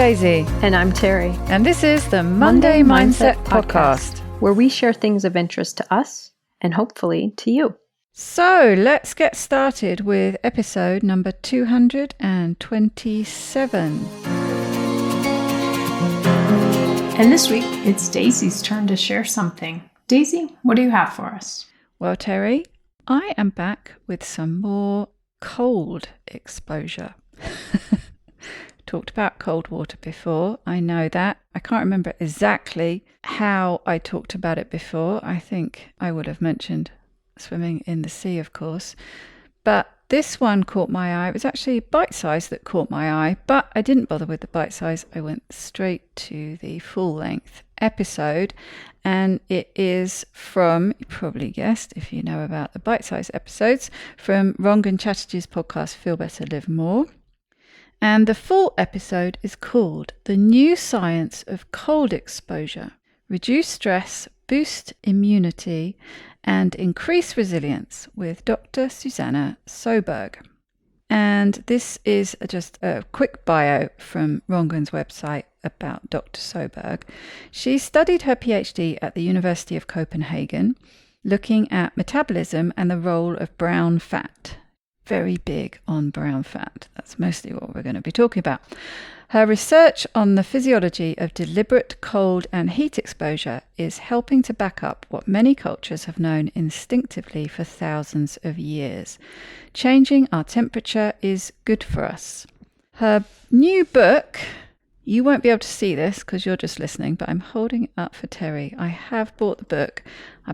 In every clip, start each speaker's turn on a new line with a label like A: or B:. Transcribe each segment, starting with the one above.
A: Daisy.
B: And I'm Terri.
A: And this is the Monday Mindset Podcast,
B: where we share things of interest to us and hopefully to you.
A: So let's get started with episode number 227.
C: And this week, it's Daisy's turn to share something. Daisy, what do you have for us?
A: Well, Terri, I am back with some more cold exposure. Talked about cold water before. I know that. I can't remember exactly how I talked about it before. I think I would have mentioned swimming in the sea, of course. But this one caught my eye. It was actually bite size that caught my eye, but I didn't bother with the bite size. I went straight to the full length episode, and it is from, you probably guessed if you know about the bite size episodes, from Rangan Chatterjee's podcast, Feel Better, Live More. And the full episode is called The New Science of Cold Exposure: Reduce Stress, Boost Immunity, and Increase Resilience, with Dr. Susanna Søberg. And this is just a quick bio from Rangan's website about Dr. Søberg. She studied her PhD at the University of Copenhagen, looking at metabolism and the role of brown fat. Very big on brown fat. That's mostly what we're going to be talking about. Her research on the physiology of deliberate cold and heat exposure is helping to back up what many cultures have known instinctively for thousands of years. Changing our temperature is good for us. Her new book, you won't be able to see this because you're just listening, but I'm holding it up for Terri. I have bought the book,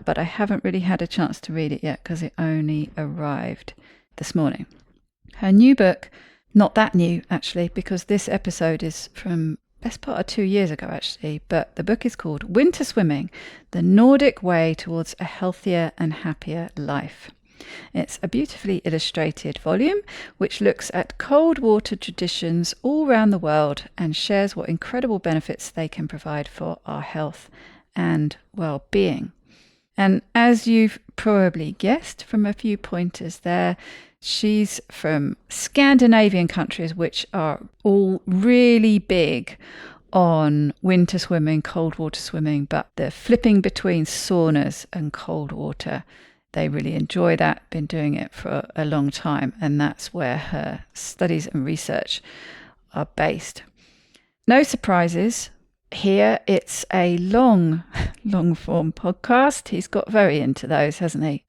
A: but I haven't really had a chance to read it yet because it only arrived this morning. Her new book, not that new actually, because this episode is from best part of 2 years ago actually, but the book is called Winter Swimming: The Nordic Way Towards a Healthier and Happier Life. It's a beautifully illustrated volume which looks at cold water traditions all around the world and shares what incredible benefits they can provide for our health and well-being. And as you've probably guessed from a few pointers there, she's from Scandinavian countries, which are all really big on winter swimming, cold water swimming, but the flipping between saunas and cold water, they really enjoy that, been doing it for a long time, and that's where her studies and research are based. No surprises. Here it's a long form podcast. He's got very into those, hasn't he?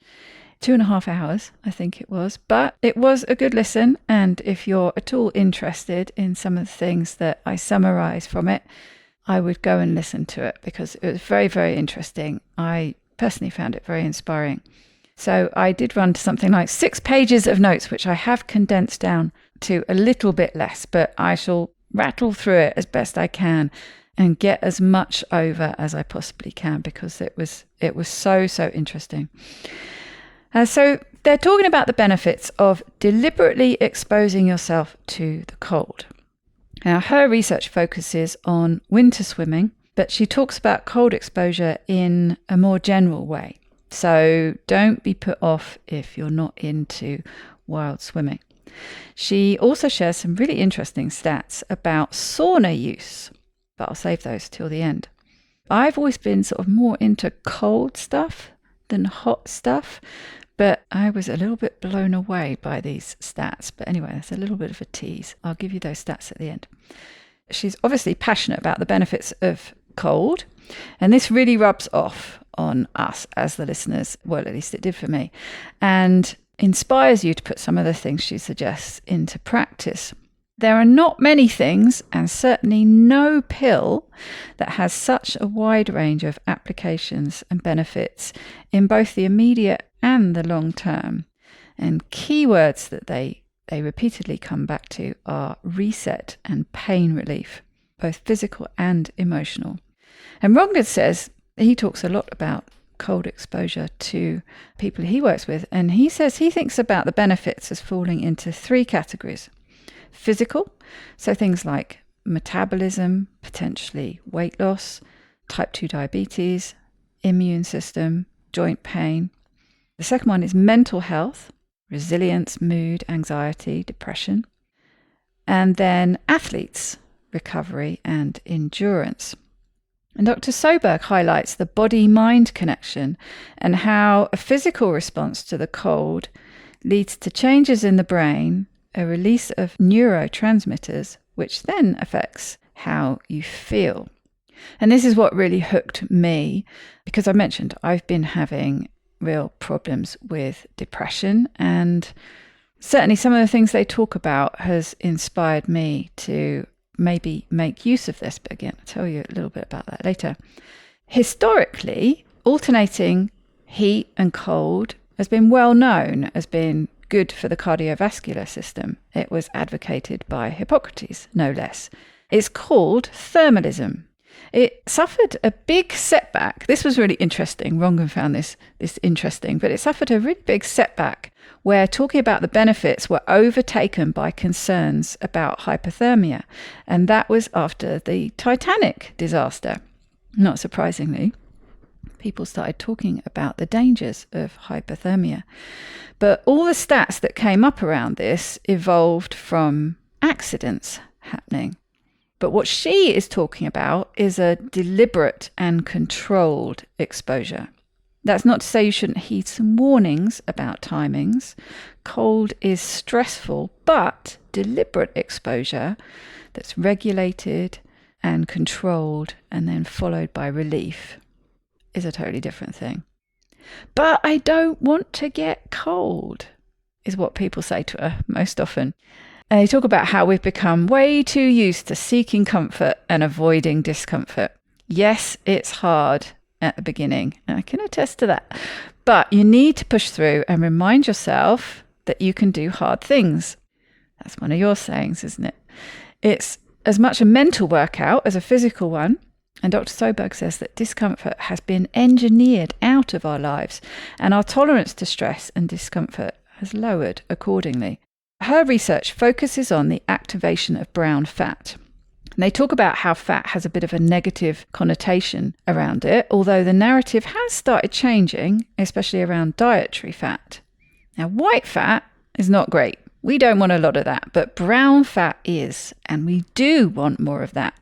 A: 2.5 hours, I think it was. But it was a good listen. And if you're at all interested in some of the things that I summarize from it, I would go and listen to it because it was very, very interesting. I personally found it very inspiring. So I did run to something like 6 pages of notes, which I have condensed down to a little bit less, but I shall rattle through it as best I can and get as much over as I possibly can because it was so interesting. So they're talking about the benefits of deliberately exposing yourself to the cold. Now, her research focuses on winter swimming, but she talks about cold exposure in a more general way. So don't be put off if you're not into wild swimming. She also shares some really interesting stats about sauna use, but I'll save those till the end. I've always been sort of more into cold stuff than hot stuff, but I was a little bit blown away by these stats. But anyway, that's a little bit of a tease. I'll give you those stats at the end. She's obviously passionate about the benefits of cold, and this really rubs off on us as the listeners. Well, at least it did for me, and inspires you to put some of the things she suggests into practice. There are not many things, and certainly no pill, that has such a wide range of applications and benefits in both the immediate and the long term. And keywords that they repeatedly come back to are reset and pain relief, both physical and emotional. And Rangan says he talks a lot about cold exposure to people he works with, and he says he thinks about the benefits as falling into 3 categories. Physical, so things like metabolism, potentially weight loss, type 2 diabetes, immune system, joint pain. The second one is mental health, resilience, mood, anxiety, depression. And then athletes, recovery and endurance. And Dr. Søberg highlights the body-mind connection and how a physical response to the cold leads to changes in the brain, a release of neurotransmitters, which then affects how you feel. And this is what really hooked me, because I mentioned I've been having real problems with depression, and certainly some of the things they talk about has inspired me to maybe make use of this. But again, I'll tell you a little bit about that later. Historically, alternating heat and cold has been well known as being good for the cardiovascular system. It was advocated by Hippocrates, no less. It's called thermalism. It suffered a big setback. This was really interesting. Rangan found this interesting, but it suffered a really big setback where talking about the benefits were overtaken by concerns about hypothermia. And that was after the Titanic disaster. Not surprisingly, people started talking about the dangers of hypothermia. But all the stats that came up around this evolved from accidents happening. But what she is talking about is a deliberate and controlled exposure. That's not to say you shouldn't heed some warnings about timings. Cold is stressful, but deliberate exposure that's regulated and controlled and then followed by relief is a totally different thing. But I don't want to get cold, is what people say to her most often. And they talk about how we've become way too used to seeking comfort and avoiding discomfort. Yes, it's hard at the beginning, and I can attest to that. But you need to push through and remind yourself that you can do hard things. That's one of your sayings, isn't it? It's as much a mental workout as a physical one. And Dr. Søberg says that discomfort has been engineered out of our lives, and our tolerance to stress and discomfort has lowered accordingly. Her research focuses on the activation of brown fat. And they talk about how fat has a bit of a negative connotation around it, although the narrative has started changing, especially around dietary fat. Now, white fat is not great. We don't want a lot of that, but brown fat is, and we do want more of that.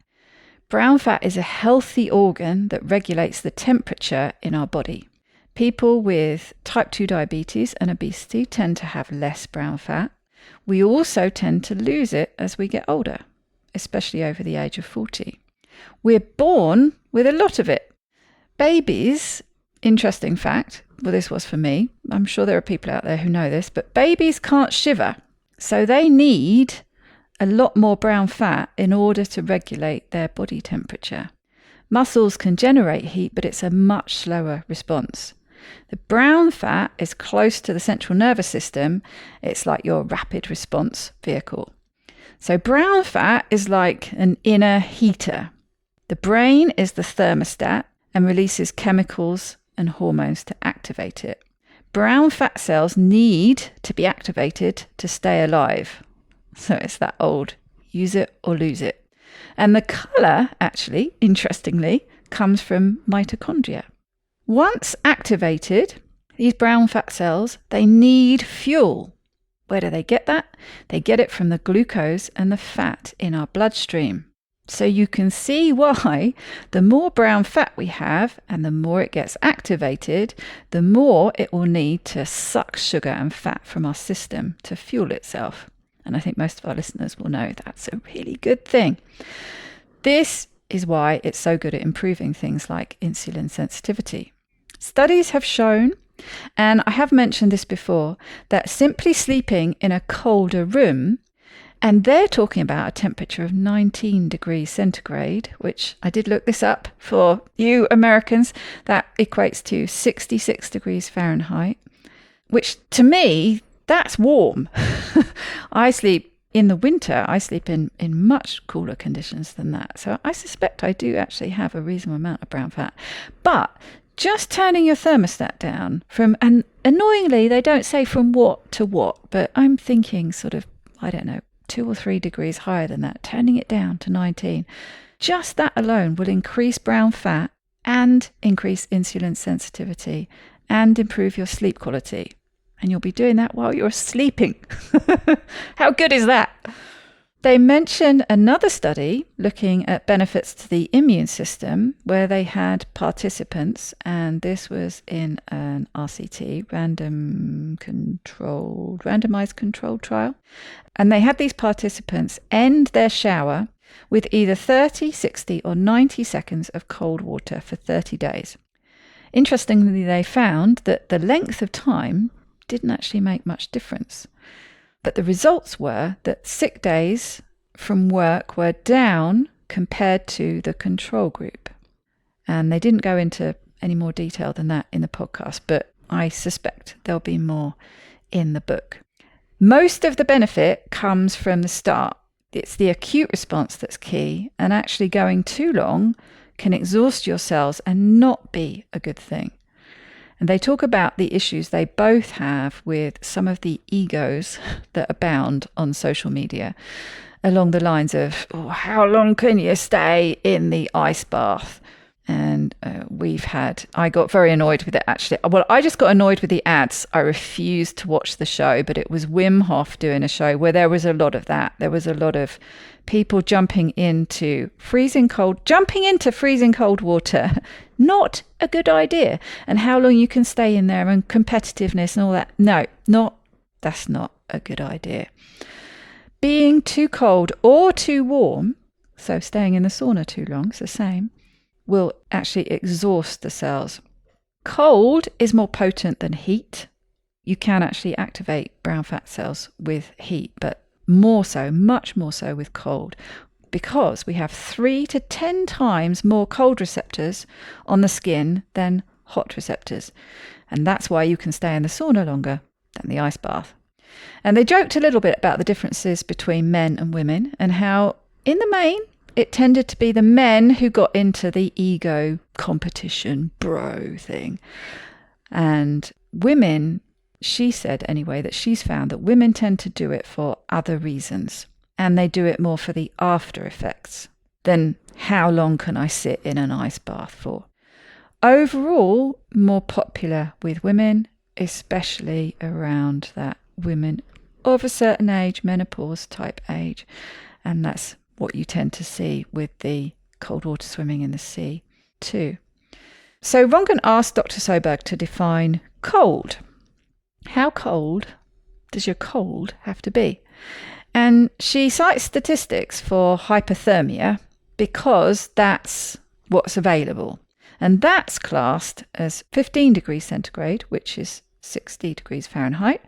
A: Brown fat is a healthy organ that regulates the temperature in our body. People with type 2 diabetes and obesity tend to have less brown fat. We also tend to lose it as we get older, especially over the age of 40. We're born with a lot of it. Babies, interesting fact, well, this was for me. I'm sure there are people out there who know this, but babies can't shiver. So they need a lot more brown fat in order to regulate their body temperature. Muscles can generate heat, but it's a much slower response. The brown fat is close to the central nervous system. It's like your rapid response vehicle. So brown fat is like an inner heater. The brain is the thermostat and releases chemicals and hormones to activate it. Brown fat cells need to be activated to stay alive. So it's that old use it or lose it. And the colour, actually, interestingly, comes from mitochondria. Once activated, these brown fat cells, they need fuel. Where do they get that? They get it from the glucose and the fat in our bloodstream. So you can see why the more brown fat we have and the more it gets activated, the more it will need to suck sugar and fat from our system to fuel itself. And I think most of our listeners will know that's a really good thing. This is why it's so good at improving things like insulin sensitivity. Studies have shown, and I have mentioned this before, that simply sleeping in a colder room, and they're talking about a temperature of 19 degrees centigrade, which I did look this up for you Americans, that equates to 66 degrees Fahrenheit, which to me, that's warm. I sleep in the winter, I sleep in much cooler conditions than that. So I suspect I do actually have a reasonable amount of brown fat. But just turning your thermostat down from, and annoyingly, they don't say from what to what, but I'm thinking sort of, I don't know, 2 or 3 degrees higher than that, turning it down to 19. Just that alone will increase brown fat and increase insulin sensitivity and improve your sleep quality. And you'll be doing that while you're sleeping. How good is that? They mention another study looking at benefits to the immune system where they had participants, and this was in an RCT, randomized controlled trial. And they had these participants end their shower with either 30, 60 or 90 seconds of cold water for 30 days. Interestingly, they found that the length of time didn't actually make much difference. But the results were that sick days from work were down compared to the control group. And they didn't go into any more detail than that in the podcast, but I suspect there'll be more in the book. Most of the benefit comes from the start. It's the acute response that's key, and actually going too long can exhaust your cells and not be a good thing. And they talk about the issues they both have with some of the egos that abound on social media, along the lines of, how long can you stay in the ice bath? And I got very annoyed with it, actually. Well, I just got annoyed with the ads. I refused to watch the show, but it was Wim Hof doing a show where there was a lot of that. There was a lot of people jumping into freezing cold water. Not a good idea. And how long you can stay in there and competitiveness and all that. No, that's not a good idea. Being too cold or too warm, so staying in the sauna too long, it's the same, will actually exhaust the cells. Cold is more potent than heat. You can actually activate brown fat cells with heat, but more so, much more so with cold, because we have 3 to 10 times more cold receptors on the skin than hot receptors. And that's why you can stay in the sauna longer than the ice bath. And they joked a little bit about the differences between men and women and how, in the main, it tended to be the men who got into the ego competition bro thing. And women, she said anyway, that she's found that women tend to do it for other reasons. And they do it more for the after effects than how long can I sit in an ice bath for. Overall, more popular with women, especially around that women of a certain age, menopause type age. And that's what you tend to see with the cold water swimming in the sea too. So Rangan asked Dr. Søberg to define cold. How cold does your cold have to be? And she cites statistics for hypothermia because that's what's available. And that's classed as 15 degrees centigrade, which is 60 degrees Fahrenheit,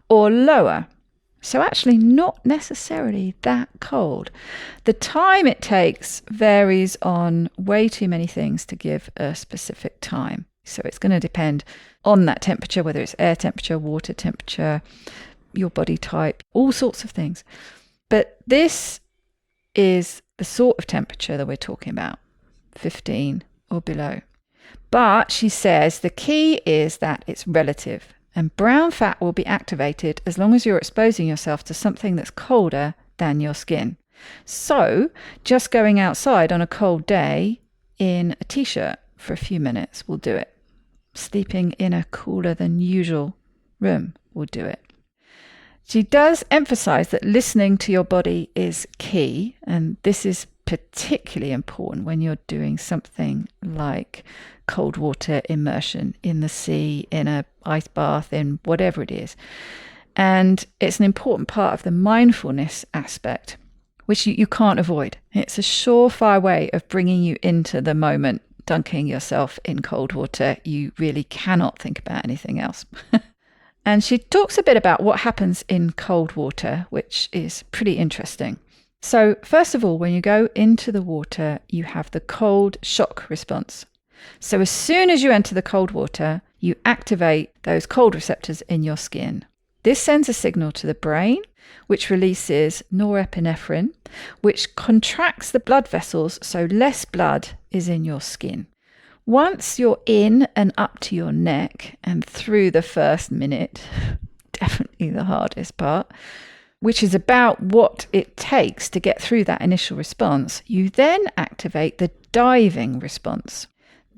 A: or lower. So actually not necessarily that cold. The time it takes varies on way too many things to give a specific time. So it's going to depend on that temperature, whether it's air temperature, water temperature, your body type, all sorts of things. But this is the sort of temperature that we're talking about, 15 or below. But she says the key is that it's relative. And brown fat will be activated as long as you're exposing yourself to something that's colder than your skin. So just going outside on a cold day in a t-shirt for a few minutes will do it. Sleeping in a cooler than usual room will do it. She does emphasize that listening to your body is key, and this is particularly important when you're doing something like cold water immersion in the sea, in a ice bath, in whatever it is. And it's an important part of the mindfulness aspect, which you can't avoid. It's a surefire way of bringing you into the moment. Dunking yourself in cold water, you really cannot think about anything else. And she talks a bit about what happens in cold water, which is pretty interesting. So first of all, when you go into the water, you have the cold shock response. So as soon as you enter the cold water, you activate those cold receptors in your skin. This sends a signal to the brain, which releases norepinephrine, which contracts the blood vessels so less blood is in your skin. Once you're in and up to your neck and through the first minute, definitely the hardest part, which is about what it takes to get through that initial response, you then activate the diving response.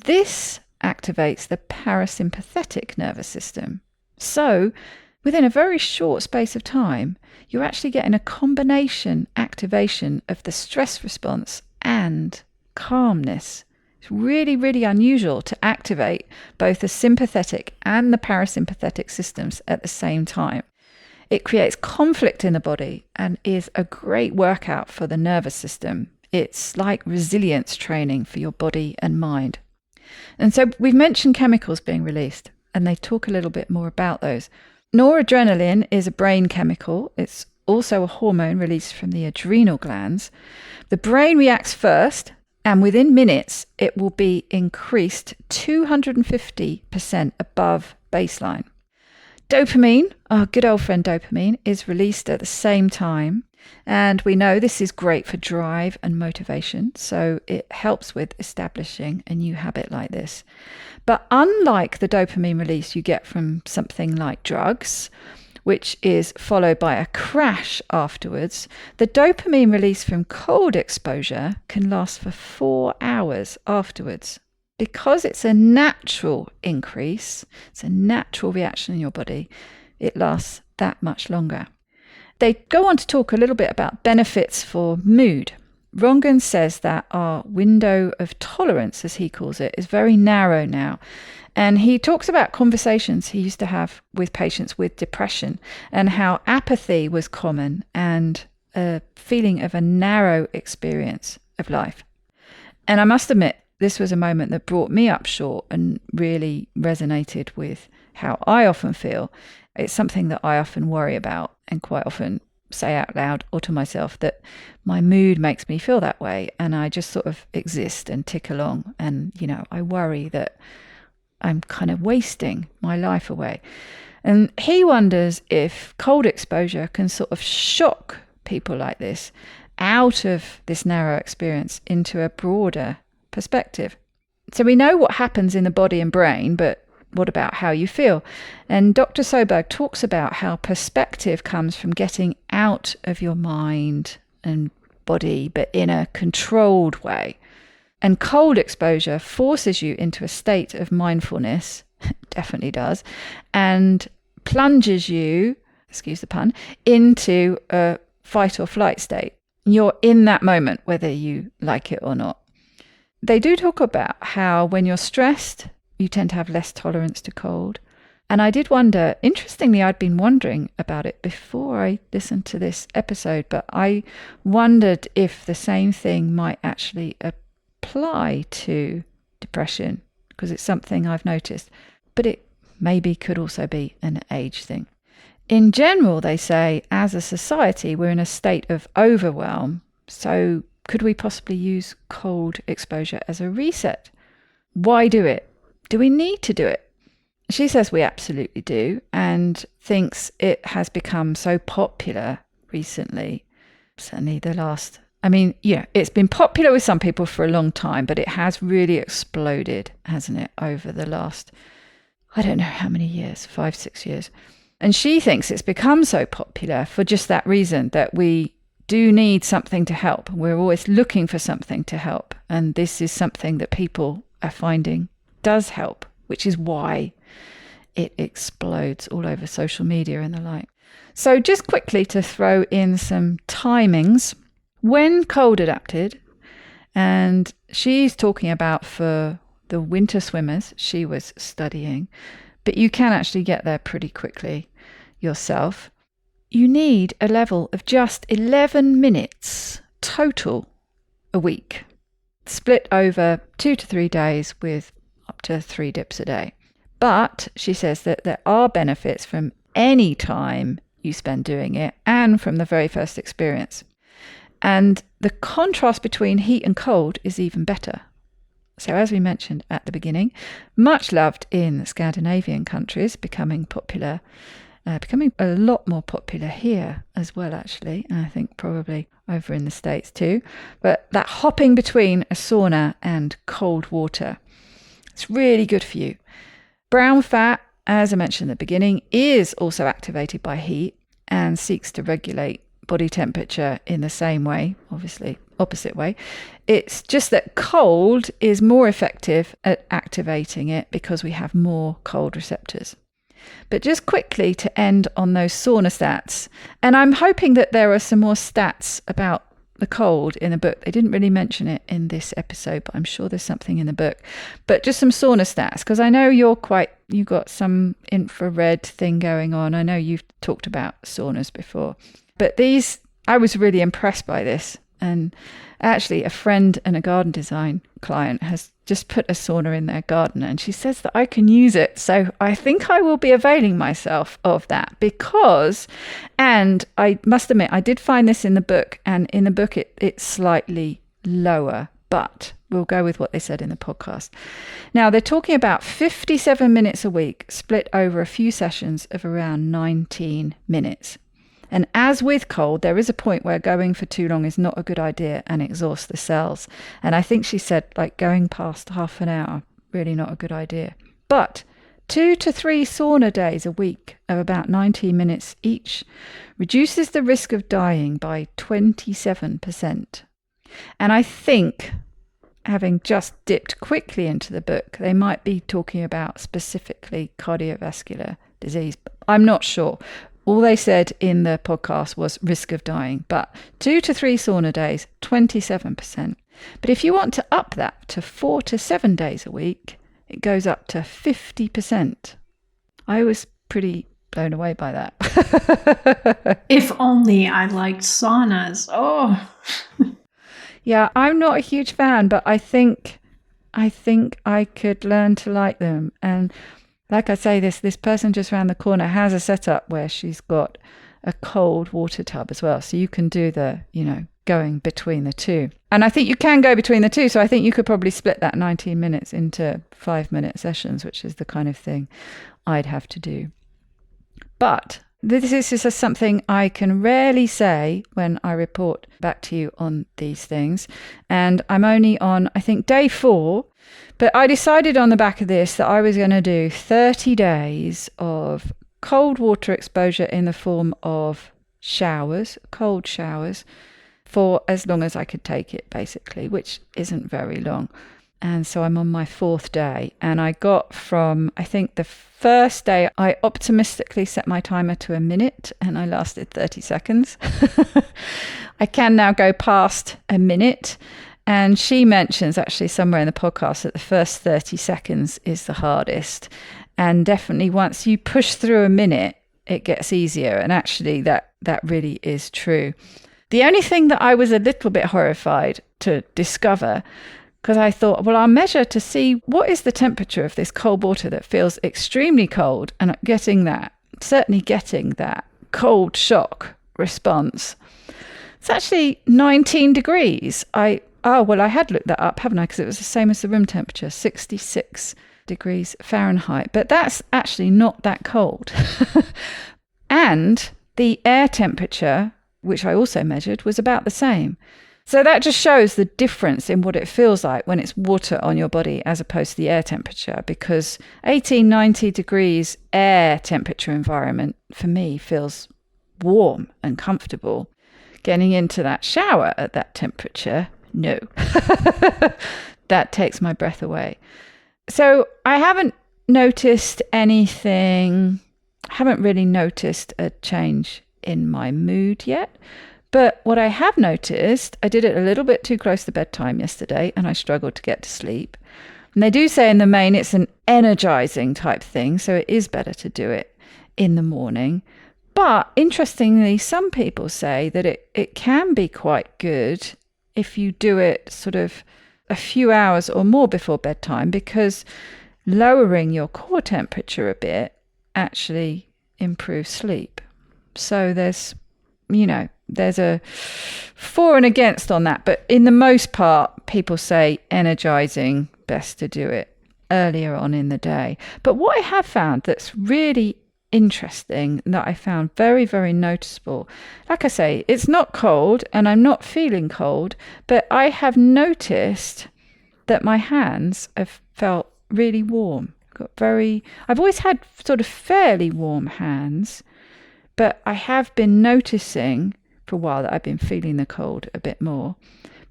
A: This activates the parasympathetic nervous system. So within a very short space of time, you're actually getting a combination activation of the stress response and calmness. It's really, really unusual to activate both the sympathetic and the parasympathetic systems at the same time. It creates conflict in the body and is a great workout for the nervous system. It's like resilience training for your body and mind. And so we've mentioned chemicals being released, and they talk a little bit more about those. Noradrenaline is a brain chemical. It's also a hormone released from the adrenal glands. The brain reacts first, and within minutes, it will be increased 250% above baseline. Dopamine, our good old friend dopamine, is released at the same time. And we know this is great for drive and motivation, so it helps with establishing a new habit like this. But unlike the dopamine release you get from something like drugs, which is followed by a crash afterwards, the dopamine release from cold exposure can last for 4 hours afterwards. Because it's a natural increase, it's a natural reaction in your body, it lasts that much longer. They go on to talk a little bit about benefits for mood. Rangan says that our window of tolerance, as he calls it, is very narrow now. And he talks about conversations he used to have with patients with depression and how apathy was common and a feeling of a narrow experience of life. And I must admit, this was a moment that brought me up short and really resonated with how I often feel. It's something that I often worry about and quite often say out loud or to myself that my mood makes me feel that way, and I just sort of exist and tick along, and I worry that I'm kind of wasting my life away. And he wonders if cold exposure can sort of shock people like this out of this narrow experience into a broader perspective. So we know what happens in the body and brain, but what about how you feel? And Dr. Søberg talks about how perspective comes from getting out of your mind and body, but in a controlled way. And cold exposure forces you into a state of mindfulness, definitely does, and plunges you, excuse the pun, into a fight or flight state. You're in that moment, whether you like it or not. They do talk about how when you're stressed, you tend to have less tolerance to cold. And I did wonder, interestingly, I'd been wondering about it before I listened to this episode, but I wondered if the same thing might actually apply to depression, because it's something I've noticed, but it maybe could also be an age thing. In general, they say, as a society, we're in a state of overwhelm. So could we possibly use cold exposure as a reset? Why do it? Do we need to do it? She says we absolutely do, and thinks it has become so popular recently. Certainly it's been popular with some people for a long time, but it has really exploded, hasn't it, over the last, I don't know how many years, 5-6 years. And she thinks it's become so popular for just that reason, that we do need something to help. We're always looking for something to help. And this is something that people are finding does help, which is why it explodes all over social media and the like. So just quickly to throw in some timings. When cold adapted, and she's talking about for the winter swimmers she was studying, but you can actually get there pretty quickly yourself. You need a level of just 11 minutes total a week, split over 2 to 3 days with up to 3 dips a day. But she says that there are benefits from any time you spend doing it and from the very first experience. And the contrast between heat and cold is even better. So as we mentioned at the beginning, much loved in Scandinavian countries, becoming a lot more popular here as well, actually, and I think probably over in the States too. But that hopping between a sauna and cold water, it's really good for you. Brown fat, as I mentioned at the beginning, is also activated by heat and seeks to regulate body temperature in the same way, obviously opposite way. It's just that cold is more effective at activating it because we have more cold receptors. But just quickly to end on those sauna stats, and I'm hoping that there are some more stats about the cold in the book. They didn't really mention it in this episode, but I'm sure there's something in the book. But just some sauna stats, because I know you got some infrared thing going on. I know you've talked about saunas before, but I was really impressed by this. And actually, a friend and a garden design client has just put a sauna in their garden, and she says that I can use it. So I think I will be availing myself of that and I must admit, I did find this in the book, and in the book it's slightly lower, but we'll go with what they said in the podcast. Now, they're talking about 57 minutes a week split over a few sessions of around 19 minutes. And as with cold, there is a point where going for too long is not a good idea and exhausts the cells. And I think she said, going past half an hour, really not a good idea. But 2 to 3 sauna days a week of about 19 minutes each reduces the risk of dying by 27%. And I think, having just dipped quickly into the book, they might be talking about specifically cardiovascular disease. I'm not sure. All they said in the podcast was risk of dying, but 2 to 3 sauna days, 27%. But if you want to up that to 4 to 7 days a week, it goes up to 50%. I was pretty blown away by that.
C: If only I liked saunas. Oh.
A: Yeah, I'm not a huge fan, but I think I could learn to like them. And like I say, this person just around the corner has a setup where she's got a cold water tub as well. So you can do the, going between the two. And I think you can go between the two. So I think you could probably split that 19 minutes into 5-minute sessions, which is the kind of thing I'd have to do. But this is just something I can rarely say when I report back to you on these things. And I'm only on, I think, day 4. But I decided on the back of this that I was going to do 30 days of cold water exposure in the form of showers, cold showers, for as long as I could take it, basically, which isn't very long. And so I'm on my 4th day. And I got from, I think the first day, I optimistically set my timer to a minute and I lasted 30 seconds. I can now go past a minute. And she mentions actually somewhere in the podcast that the first 30 seconds is the hardest. And definitely once you push through a minute, it gets easier. And actually that really is true. The only thing that I was a little bit horrified to discover, because I thought, well, I'll measure to see what is the temperature of this cold water that feels extremely cold, and certainly getting that cold shock response. It's actually 19 degrees. I had looked that up, haven't I? Because it was the same as the room temperature, 66 degrees Fahrenheit. But that's actually not that cold. And the air temperature, which I also measured, was about the same. So that just shows the difference in what it feels like when it's water on your body as opposed to the air temperature, because 18, 90 degrees air temperature environment for me feels warm and comfortable. Getting into that shower at that temperature, no. That takes my breath away. So I haven't noticed anything, haven't really noticed a change in my mood yet. But what I have noticed, I did it a little bit too close to bedtime yesterday and I struggled to get to sleep. And they do say in the main it's an energizing type thing, so it is better to do it in the morning. But interestingly, some people say that it can be quite good if you do it sort of a few hours or more before bedtime, because lowering your core temperature a bit actually improves sleep. So there's a for and against on that. But in the most part, people say energizing, best to do it earlier on in the day. But what I have found that's really interesting, that I found very, very noticeable, like I say, it's not cold and I'm not feeling cold, but I have noticed that my hands have felt really warm. I've always had sort of fairly warm hands, but I have been noticing for a while that I've been feeling the cold a bit more.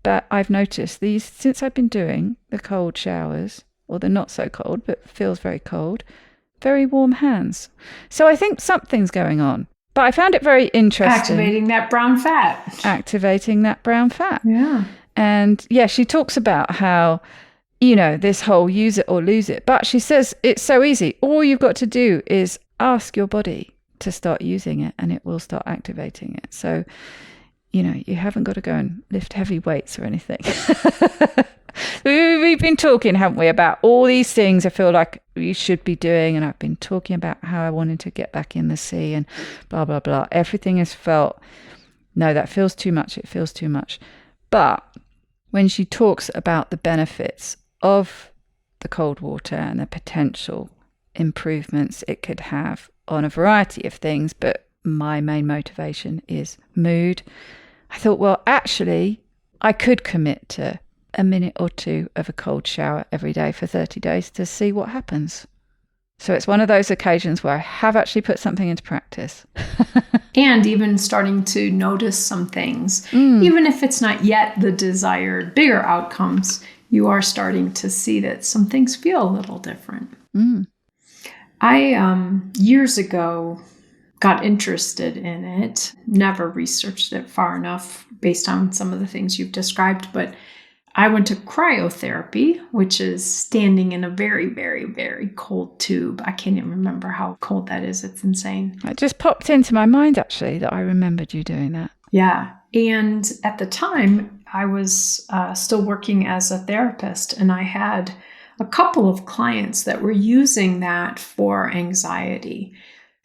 A: But I've noticed these, since I've been doing the cold showers, or the not so cold, but feels very cold, very warm hands. So I think something's going on. But I found it very interesting.
C: Activating that brown fat.
A: Activating that brown fat.
C: Yeah.
A: And yeah, she talks about how, this whole use it or lose it. But she says it's so easy. All you've got to do is ask your body to start using it and it will start activating it. So, you haven't got to go and lift heavy weights or anything. We've been talking, haven't we, about all these things I feel like you should be doing. And I've been talking about how I wanted to get back in the sea and blah, blah, blah. Everything has felt, no, that feels too much. It feels too much. But when she talks about the benefits of the cold water and the potential improvements it could have on a variety of things, but my main motivation is mood, I thought, well, actually, I could commit to a minute or two of a cold shower every day for 30 days to see what happens. So it's one of those occasions where I have actually put something into practice.
C: And even starting to notice some things, even if it's not yet the desired bigger outcomes, you are starting to see that some things feel a little different. I, years ago, got interested in it, never researched it far enough based on some of the things you've described, but I went to cryotherapy, which is standing in a very, very, very cold tube. I can't even remember how cold that is. It's insane.
A: It just popped into my mind, actually, that I remembered you doing that.
C: Yeah. And at the time, I was still working as a therapist, and I had a couple of clients that were using that for anxiety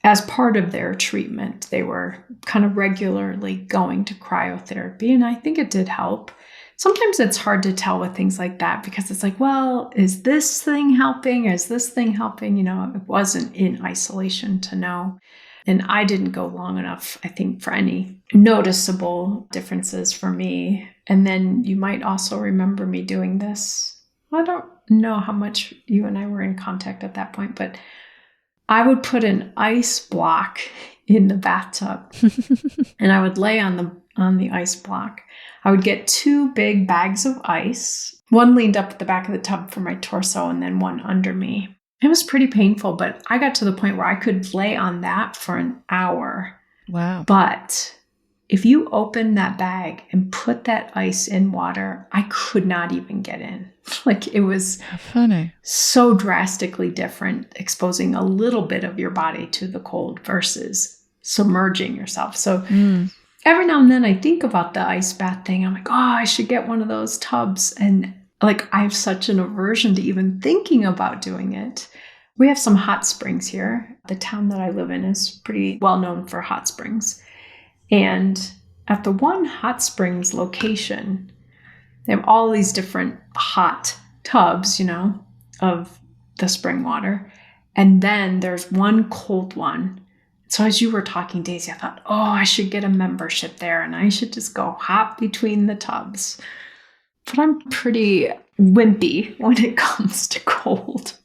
C: as part of their treatment. They were kind of regularly going to cryotherapy, and I think it did help. Sometimes it's hard to tell with things like that because it's like, well, is this thing helping? Is this thing helping? It wasn't in isolation to know. And I didn't go long enough, I think, for any noticeable differences for me. And then you might also remember me doing this. I don't know how much you and I were in contact at that point, but I would put an ice block in the bathtub and I would lay on the ice block. I would get 2 big bags of ice. One leaned up at the back of the tub for my torso and then one under me. It was pretty painful, but I got to the point where I could lay on that for an hour.
A: Wow.
C: But if you open that bag and put that ice in water, I could not even get in. Like, it was
A: funny.
C: So drastically different, exposing a little bit of your body to the cold versus submerging yourself. So every now and then I think about the ice bath thing. I'm like, oh, I should get one of those tubs. And like, I have such an aversion to even thinking about doing it. We have some hot springs here. The town that I live in is pretty well known for hot springs. And at the one hot springs location, they have all these different hot tubs, of the spring water. And then there's one cold one. So as you were talking, Daisy, I thought, oh, I should get a membership there and I should just go hop between the tubs. But I'm pretty wimpy when it comes to cold.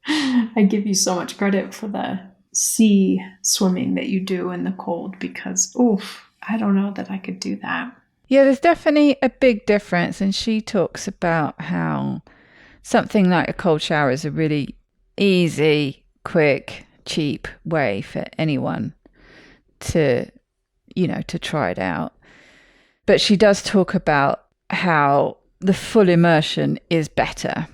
C: I give you so much credit for the sea swimming that you do in the cold because, I don't know that I could do that.
A: Yeah, there's definitely a big difference. And she talks about how something like a cold shower is a really easy, quick, cheap way for anyone to try it out. But she does talk about how the full immersion is better.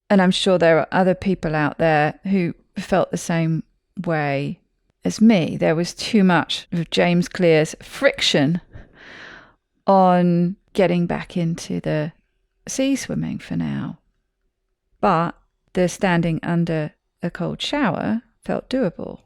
A: And I'm sure there are other people out there who felt the same way as me. There was too much of James Clear's friction on getting back into the sea swimming for now. But the standing under a cold shower felt doable.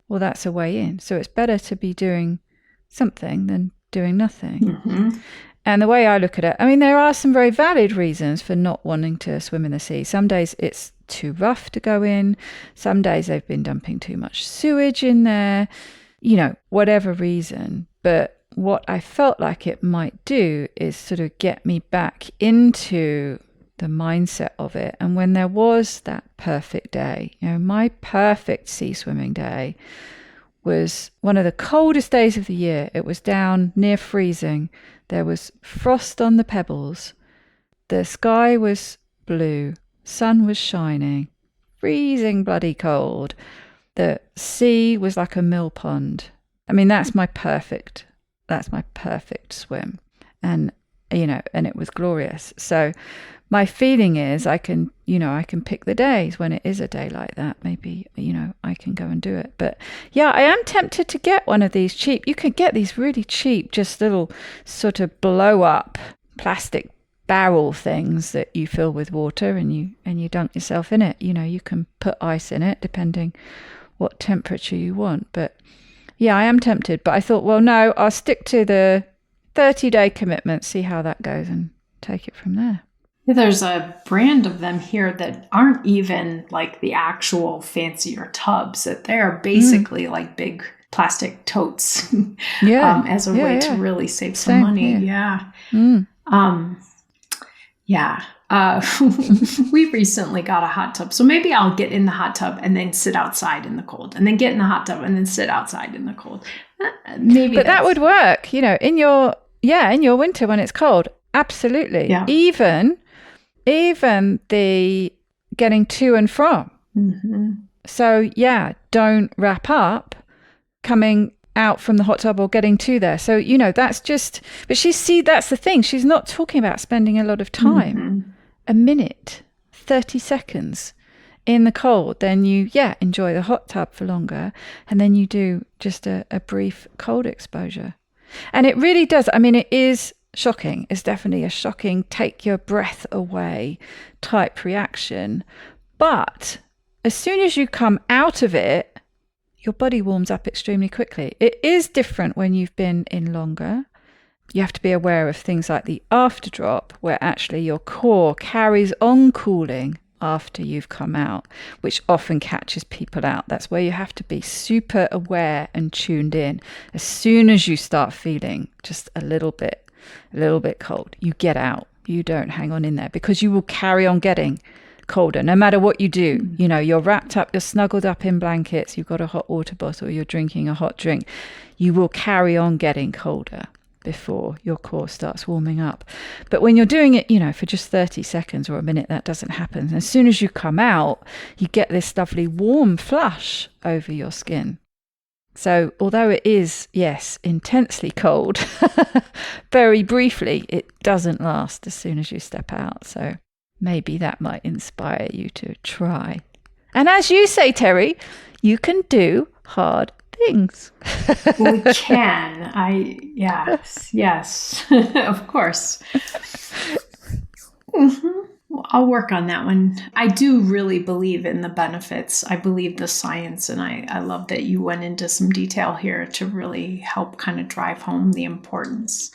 A: Well, that's a way in. So it's better to be doing something than doing nothing. And the way I look at it, I mean, there are some very valid reasons for not wanting to swim in the sea. Some days it's too rough to go in. Some days they've been dumping too much sewage in there, whatever reason. But what I felt like it might do is sort of get me back into the mindset of it. And when there was that perfect day, my perfect sea swimming day was one of the coldest days of the year. It was down near freezing. There was frost on the pebbles. The sky was blue. Sun was shining. freezing bloody cold. The sea was like a mill pond. I mean, that's my perfect swim. And, and it was glorious. So my feeling is I can pick the days when it is a day like that. Maybe, I can go and do it. But yeah, I am tempted to get one of these cheap. You can get these really cheap, just little sort of blow up plastic barrel things that you fill with water and you dunk yourself in it. You can put ice in it depending what temperature you want. But yeah, I am tempted. But I thought, well, no, I'll stick to the 30-day commitment, see how that goes and take it from there.
C: There's a brand of them here that aren't even like the actual fancier tubs, that they're basically like big plastic totes as a way to really save some money. Yeah. We recently got a hot tub. So maybe I'll get in the hot tub and then sit outside in the cold, and then get in the hot tub and then sit outside in the cold. But
A: that would work, in your winter when it's cold. Absolutely. Yeah. Even the getting to and from. Mm-hmm. So yeah, don't wrap up coming out from the hot tub or getting to there. So, that's just, but that's the thing. She's not talking about spending a lot of time. Mm-hmm. A minute, 30 seconds in the cold. Then you, enjoy the hot tub for longer. And then you do just a brief cold exposure. And it really does. I mean, it is shocking. It's definitely a shocking, take your breath away type reaction. But as soon as you come out of it, your body warms up extremely quickly. It is different when you've been in longer. You have to be aware of things like the afterdrop, where actually your core carries on cooling after you've come out, which often catches people out. That's where you have to be super aware and tuned in. As soon as you start feeling just a little bit cold, you get out. You don't hang on in there, because you will carry on getting colder no matter what you do. You're wrapped up, you're snuggled up in blankets, you've got a hot water bottle, you're drinking a hot drink. You will carry on getting colder before your core starts warming up. But when you're doing it, for just 30 seconds or a minute, that doesn't happen. And as soon as you come out, you get this lovely warm flush over your skin. So although it is, yes, intensely cold, very briefly, it doesn't last as soon as you step out. So maybe that might inspire you to try. And as you say, Terri, you can do hard things.
C: We can. Yes, of course. Mm-hmm. Well, I'll work on that one. I do really believe in the benefits. I believe the science, and I love that you went into some detail here to really help kind of drive home the importance.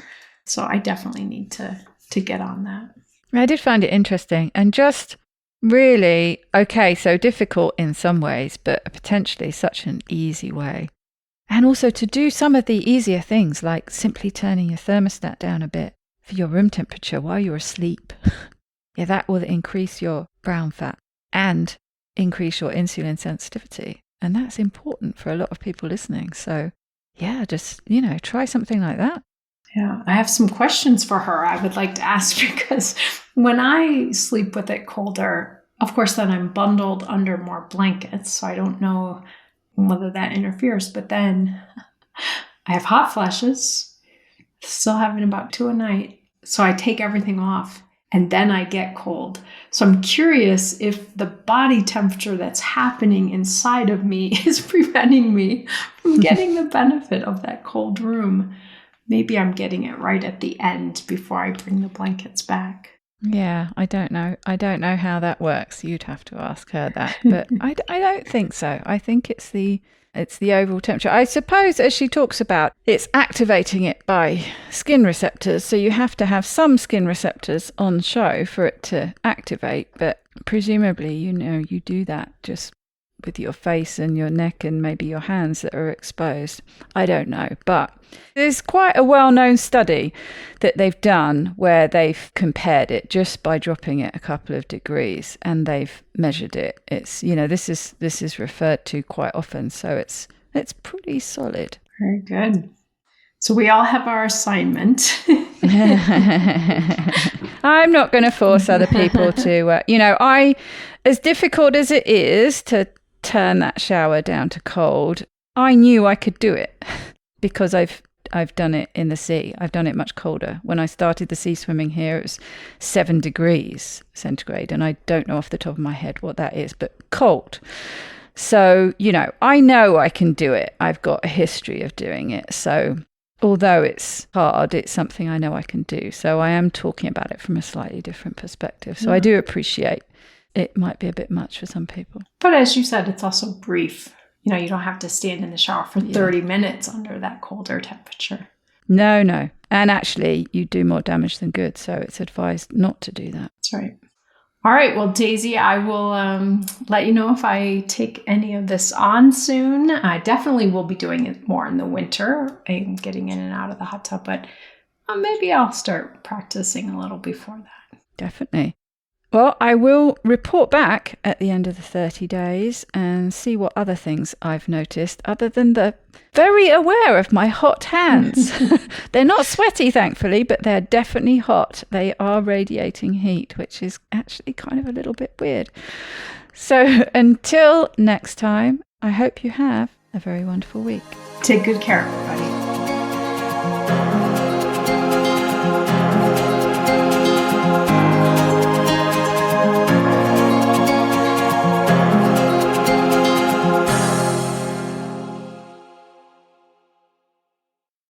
C: So I definitely need to get on that.
A: I did find it interesting and just really, so difficult in some ways, but potentially such an easy way. And also to do some of the easier things, like simply turning your thermostat down a bit for your room temperature while you're asleep. That will increase your brown fat and increase your insulin sensitivity. And that's important for a lot of people listening. So just, try something like that.
C: Yeah, I have some questions for her I would like to ask, because when I sleep with it colder, of course, then I'm bundled under more blankets. So I don't know whether that interferes. But then I have hot flashes, still having about 2 a night. So I take everything off and then I get cold. So I'm curious if the body temperature that's happening inside of me is preventing me from getting the benefit of that cold room. Maybe I'm getting it right at the end before I bring the blankets back.
A: Yeah, I don't know. I don't know how that works. You'd have to ask her that. But I don't think so. I think it's the overall temperature. I suppose, as she talks about, it's activating it by skin receptors. So you have to have some skin receptors on show for it to activate. But presumably, you do that just with your face and your neck and maybe your hands that are exposed. I don't know. But there's quite a well-known study that they've done where they've compared it just by dropping it a couple of degrees, and they've measured it. It's, this is referred to quite often, so it's pretty solid.
C: Very good. So we all have our assignment.
A: I'm not going to force other people to, as difficult as it is to turn that shower down to cold, I knew I could do it because I've done it in the sea. I've done it much colder. When I started the sea swimming here, it was 7 degrees centigrade, and I don't know off the top of my head what that is, but cold. So, I know I can do it. I've got a history of doing it. So although it's hard, it's something I know I can do. So I am talking about it from a slightly different perspective. So I do appreciate it might be a bit much for some people.
C: But as you said, it's also brief. You don't have to stand in the shower for 30 minutes under that colder temperature.
A: No. And actually, you do more damage than good. So it's advised not to do that.
C: That's right. All right. Well, Daisy, I will let you know if I take any of this on soon. I definitely will be doing it more in the winter and getting in and out of the hot tub. But maybe I'll start practicing a little before that.
A: Definitely. Well, I will report back at the end of the 30 days and see what other things I've noticed other than the very aware of my hot hands. They're not sweaty, thankfully, but they're definitely hot. They are radiating heat, which is actually kind of a little bit weird. So until next time, I hope you have a very wonderful week.
C: Take good care, everybody.